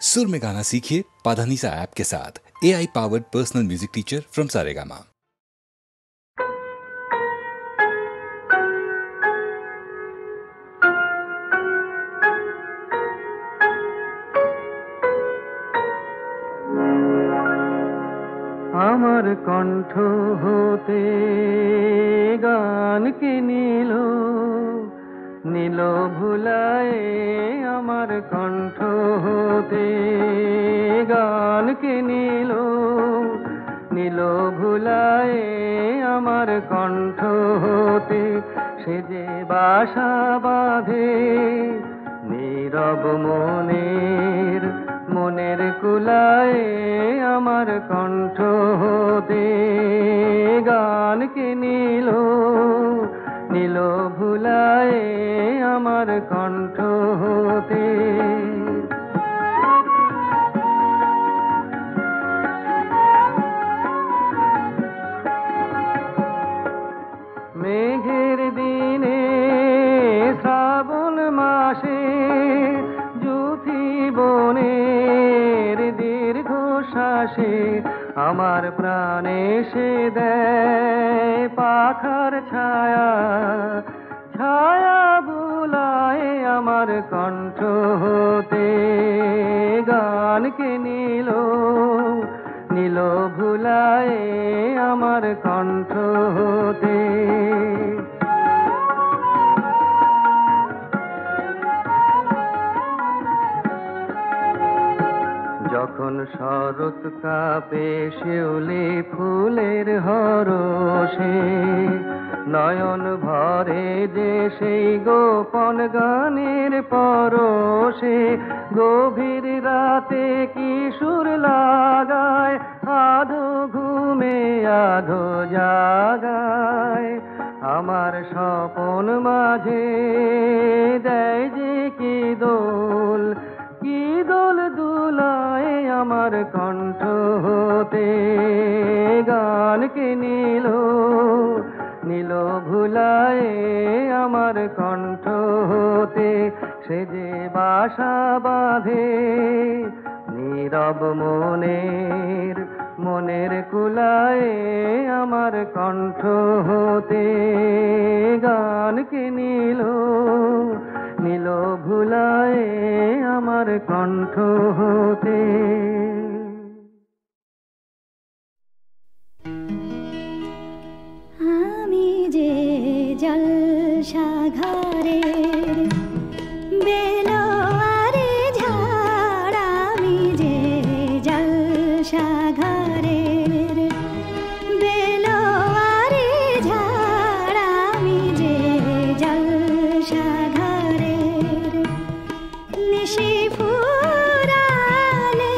सुर में गाना सीखिए पाधानीसा ऐप के साथ। AI powered personal music teacher from Saregama. আমার কণ্ঠ হতে গানকে নীল নীল ভুলায়ে, আমার কণ্ঠ হতে গানকে নীল নীল ভুলায়ে, আমার কণ্ঠ হতে সে যে বাসা বাঁধে নীরব মনের মনের কুলায়ে, আমার কণ্ঠ হতে গানকে নীল নীল ভুলায়ে, আমার কণ্ঠ হতে। মেঘের দিনে শ্রাবণ মাসে যুথি বনের দীর্ঘ শ্বাসে, আমার প্রাণে সে দেয় পাখার ছায়া ছায়া বুলায়, আমার কণ্ঠ হতে গানকে নীল নীল ভুলায়ে, আমার কণ্ঠ হতে। যখন শরৎ কাপে শিউলি ফুলের হরষে, নয়ন ভরে যে সেই গোপন গানের পরশে, গভীর রাতে কি সুর লাগায় আধো ঘুমে আধো জাগায়, আমার স্বপন মাঝে দেয় যে কি দোল দুলায়, আমার কণ্ঠ হতে গানকে নীল নীল ভুলায়ে, আমার কণ্ঠ হতে সে যে বাসা বাঁধে নীরব মনের মনের কুলায়ে, আমার কণ্ঠ হতে গানকে নীল নীল ভুলায়ে, আমার কণ্ঠ হতে। আমি যে জলসাঘরের বেলোয়ারি ঝাড়, আমি যে জলসাঘরের বেলোয়ারি ঝাড়, আমি যে জলসাঘরের নিশি ফুরালে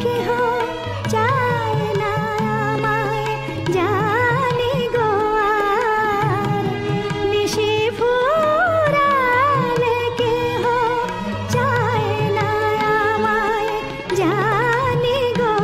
কেহ চায় না আমায় জানি গো আর, নিশি ফুরালে কেহ চায় না আমায় জানি গো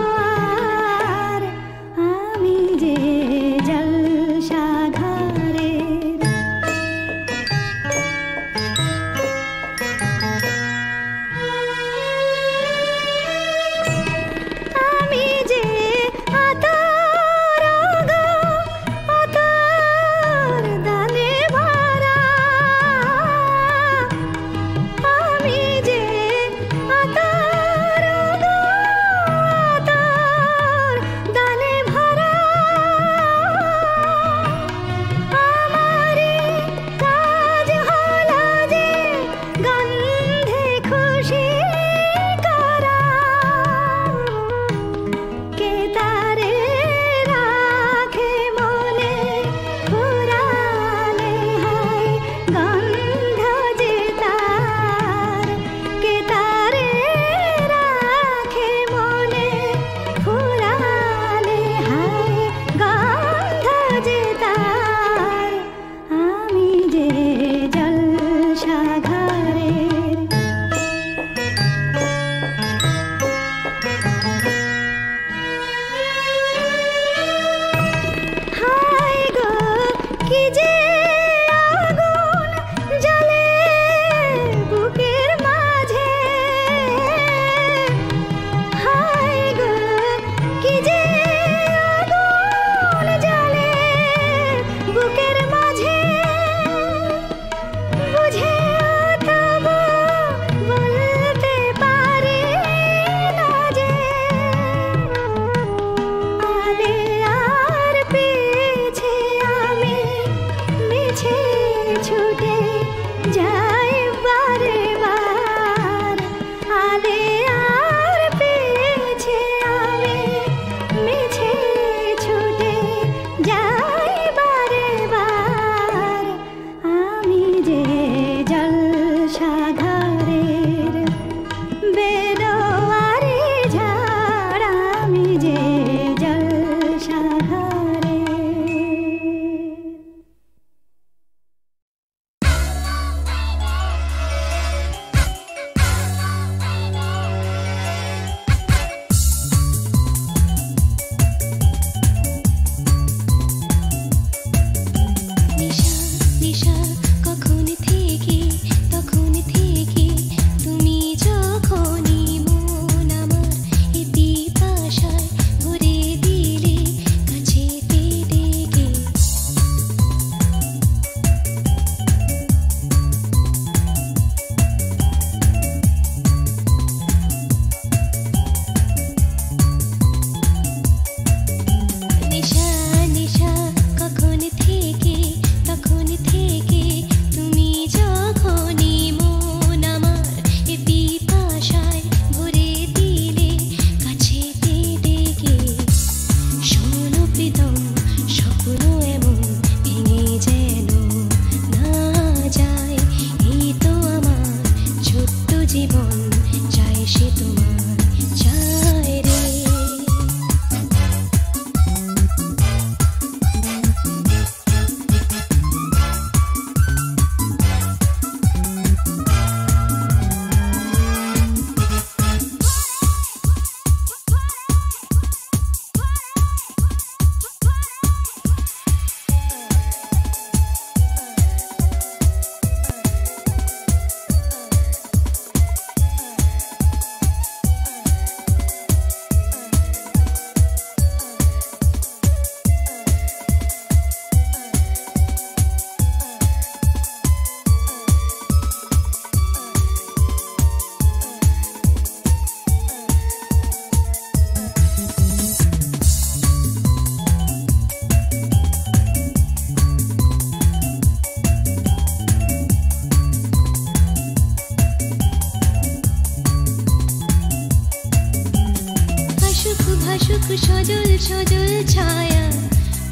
ভাসুক সজল সজল ছায়া,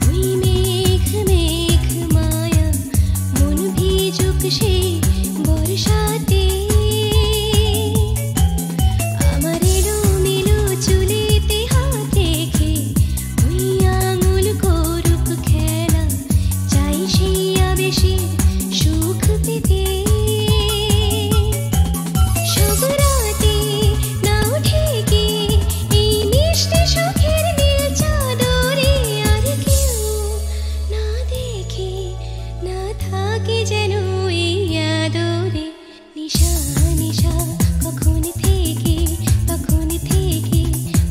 ওই মেঘ মেঘ মায়া, মন ভিজুক সে বর্ষাতে। আমার এলোমেলো চুলেতে হাত রেখে ওই আঙুল করুক খেলা, চাই সেই আবেশে সুখ পেতে। সব রাতে নাও ঠেকে এই মিষ্টি সুখের নীল চাদরে, আর কেউ না দেখে না থাকে যেন এই আদরে। নিশা নিশা কখন থেকে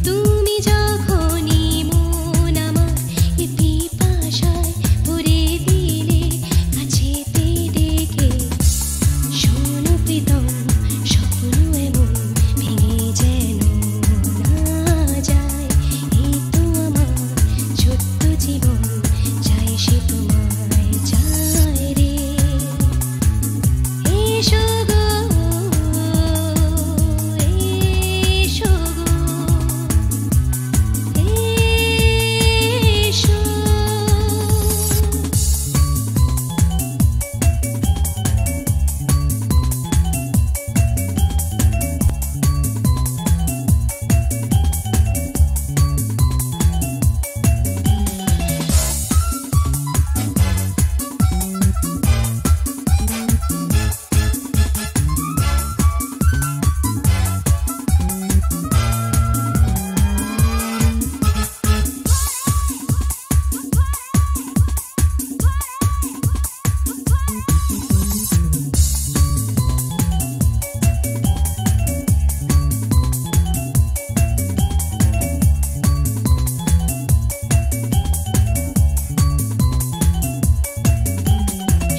তুমি যখনই মন আমার এ পিপাসায় ভরে দিলে কাছেতে ডেকে। শোনো প্রীতম স্বপ্ন এমন ভেঙে যেন না যায়, এই তো আমার ছোট্ট জীবন, চাই সে তোমায় চায় রে। এসো গো, এসো গো, এসো।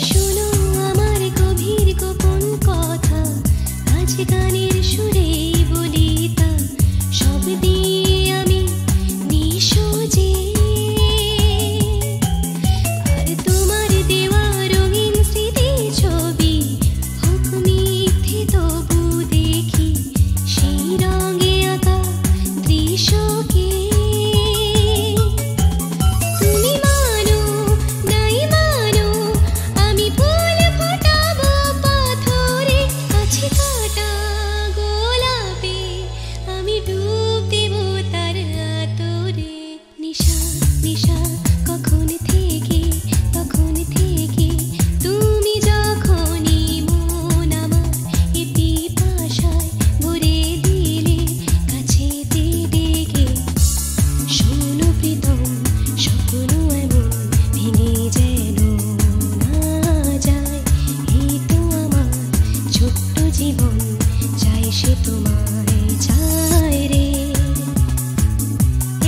শোনো আমার গভীর গোপন কথা, আজ গানের সুরে বলি তা, সব দিয়ে আমি নিঃসজে। আর তোমার দেওয়া রঙিন স্মৃতি ছবি হোক মিথ্যে তবু দেখি সেই রঙে আঁকা দৃশ্যকে। তুমি মানো নাই মানো আমি ফুল ফোটাবো পাথরে, আছে কাটা গোলাপে আমি ডুব দেব তার আতরে। নিশা নিশা কখন থেকে তুমি যখনই মন আমার এ পিপাসায় ভরে দিলে কাছেতে ডেকে। শোনো প্রীতম স্বপ্ন এমন ভেঙে যেন না যায়, এই তো আমার ছোট্ট জীবন, চাই সে তোমায় চায় রে।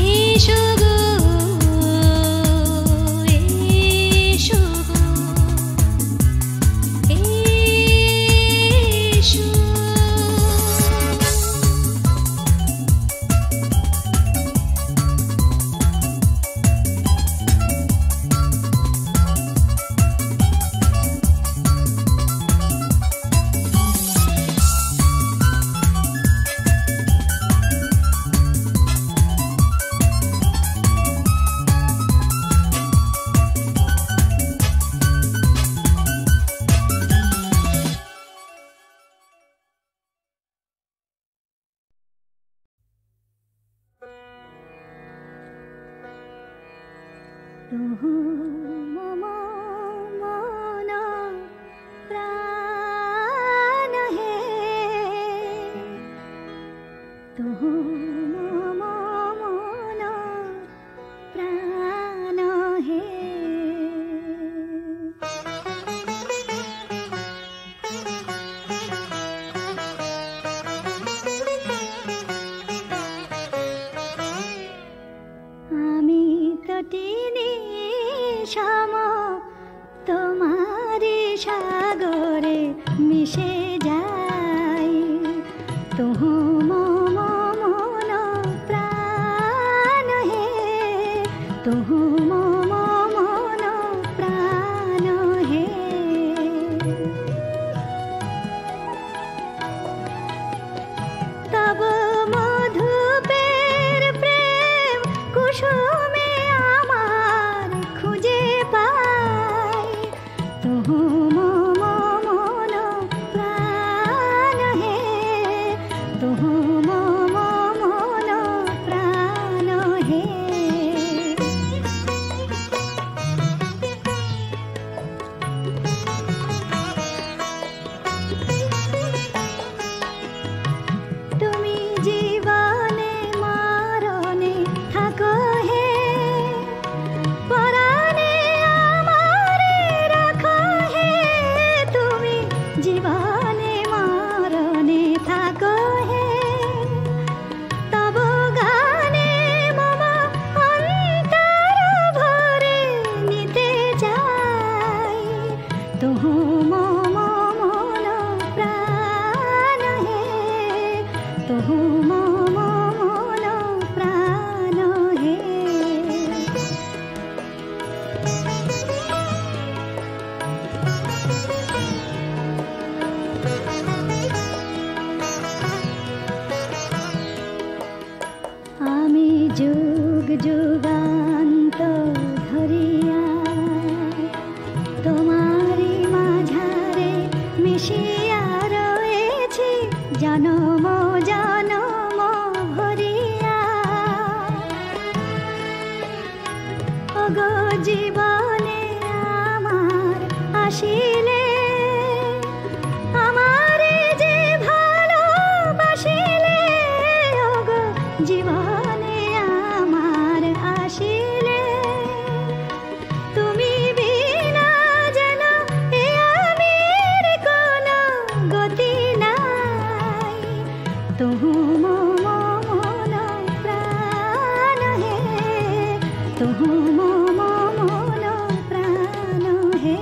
এসো গো, এসো গো, এসো। মম মন প্রাণ হে, মম মন প্রাণ হে। আমি তটিনী সম তোমার সাগরে মিশে যাই, মম মন যুগ যুগান্ত ধরিয়া তোমারি মাঝারে মিশিয়া রয়েছে জনম জনম ভরিয়া ওগো জীবনে আমার আসিলে আমারে যে ভালোবাসিলে ওগো জীবনে আমার আসিলে তুমি বিনা যেন এ আমির কোনো গতি নাই তুহু মম মন প্রাণ হে তুহু মম মন প্রাণ হে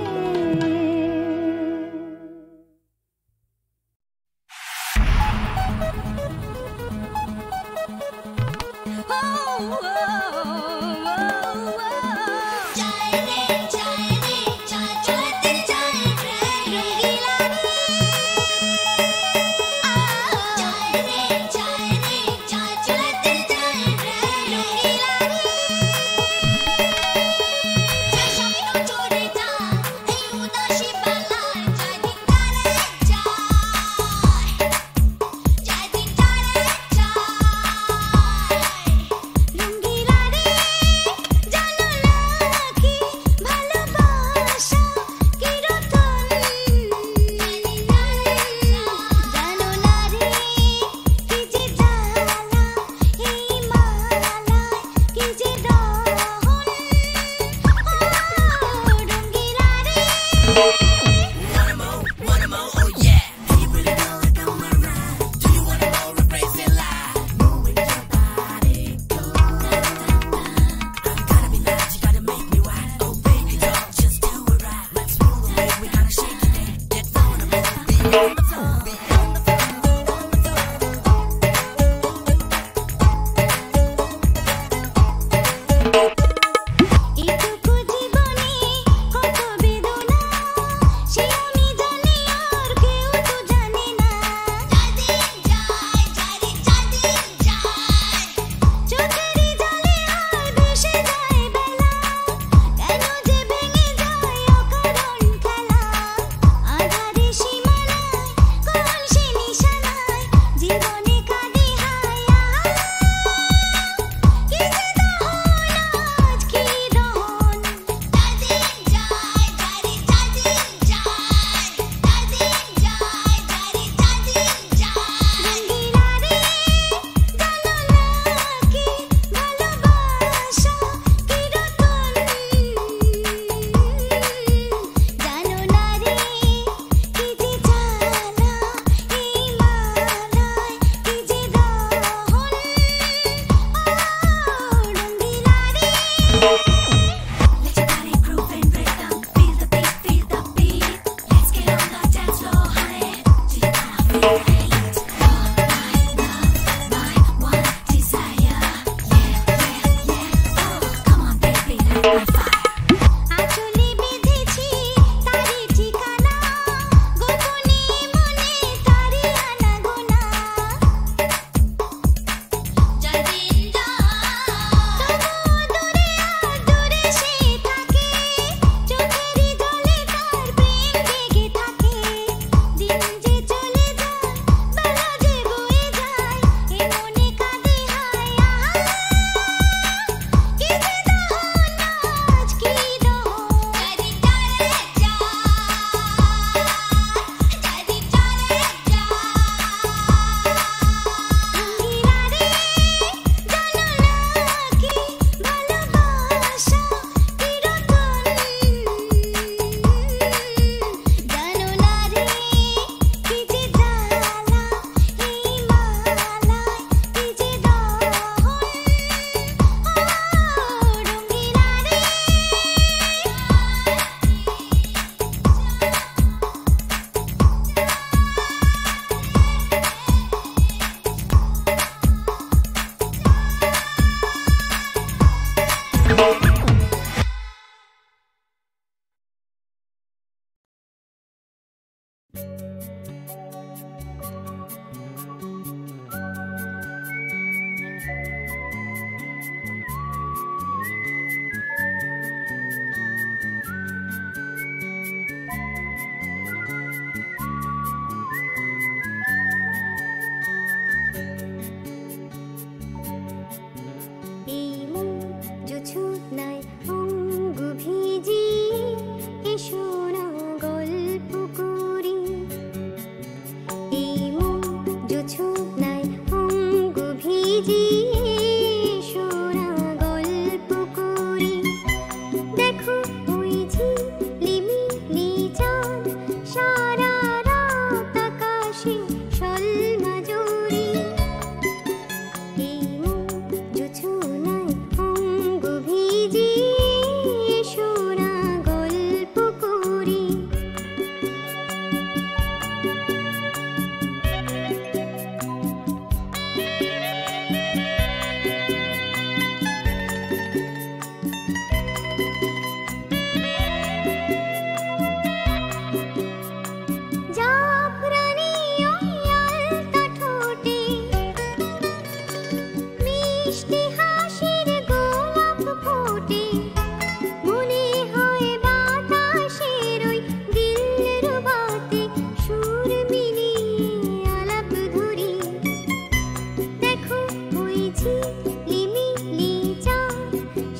মিষ্টি হাসির গোলাপ ফোটে মনে হয় বাতাসের ওই দিলরুবাতে সুর মিলিয়ে আলাপ ধরি দেখো ওই ঝিলিমিলি চাঁদ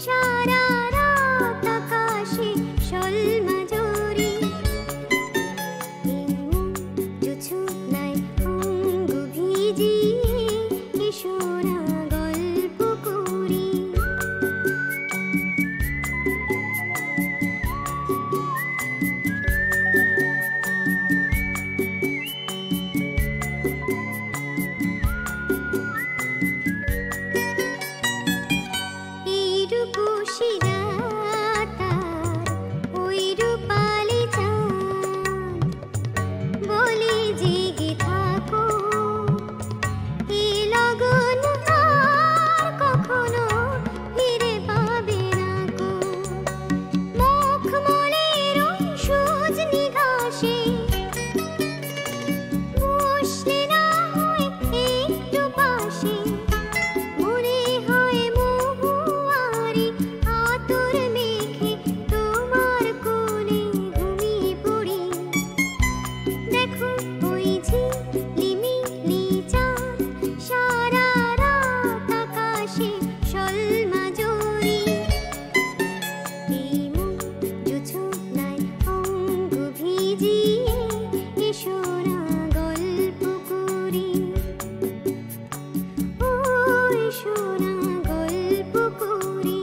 সারা রাত আকাশে শোলমাজরি জোছনায় অঙ্গ ভিজিয়ে এসো না গল্প করি এই রূপসী রাত আর ওই রূপালি চাঁদ বলি জেগে থাকো এই লগন আর কখনো ফিরে পাবে না গো মুখমলের ওই সজনি ঘাসে বসলে না হয় একটু পাশে মনে হয় মহুয়ারি আতর মেখে তোমার কোলে ঘুমিয়ে পড়ি দেখো ওই ঝিলিমিলি চাঁদ সারা রাত আকাশে শোলমাজরি এই জোছনায় অঙ্গ ভিজিয়ে এসো না গল্প করি ও এসো না গল্প করি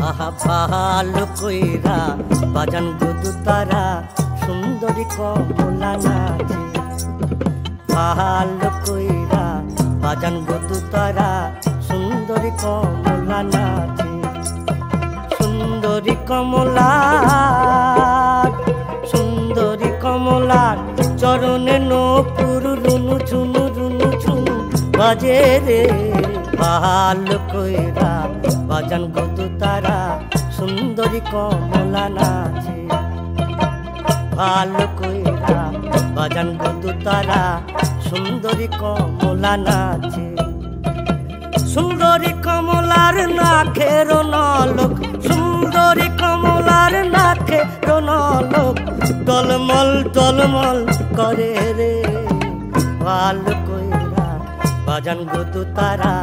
আহা ভালো কইরা বাজান গুদু তারা সুন্দরী কমলা নাচে ভালো কইরা বাজান গুদু তারা সুন্দরী কমলা নাচে সুন্দরী কমলা সুন্দরী কমলা চরণে নপুর রুনু ঝুনু বাজে রে ভালো কইরা বাজান গুদু তারা সুন্দরী কমলা নাচে ভালো কইরা বাজান গুদু তারা সুন্দরী কমলা নাচে সুন্দরী কমলার নাকের নলক সুন্দরী কমলার নাকের নলক টলমল টলমল করে রে ভালো কইরা বাজান গুদু তারা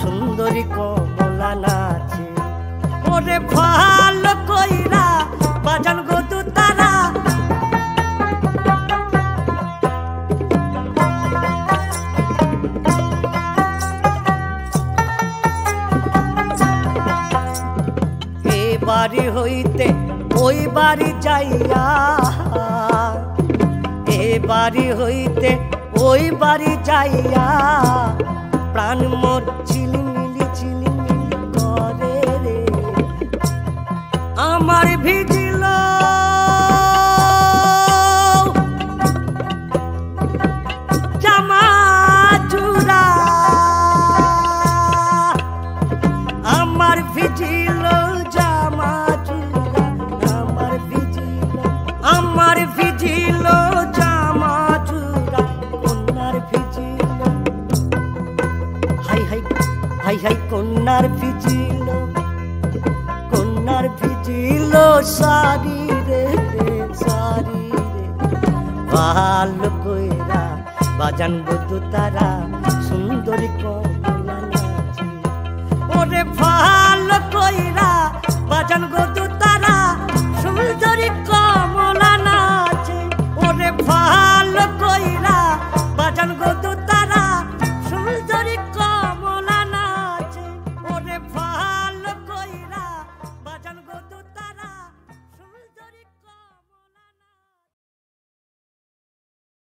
সুন্দরী কমলা নাচে ওরে ভালো কইরা বাজান গুদু তারা এ বাড়ি হইতে ওই বাড়ি যাইয়া এ বাড়ি হইতে ওই বাড়ি যাইয়া প্রাণ মোর ঝিলিমিলি করে রে আমার ভিজিল জামা চূড়া আমার ভিজিল জামা চূড়া আমার ভিজিল জামা চূড়া কন্যার vigil high high high high কন্যার ভিজিল সারি রে সারি রে ভালো কইরা বাজান গুদু তারা সুন্দরী কমলা নাচে ওরে ভালো কইরা বাজান গুদু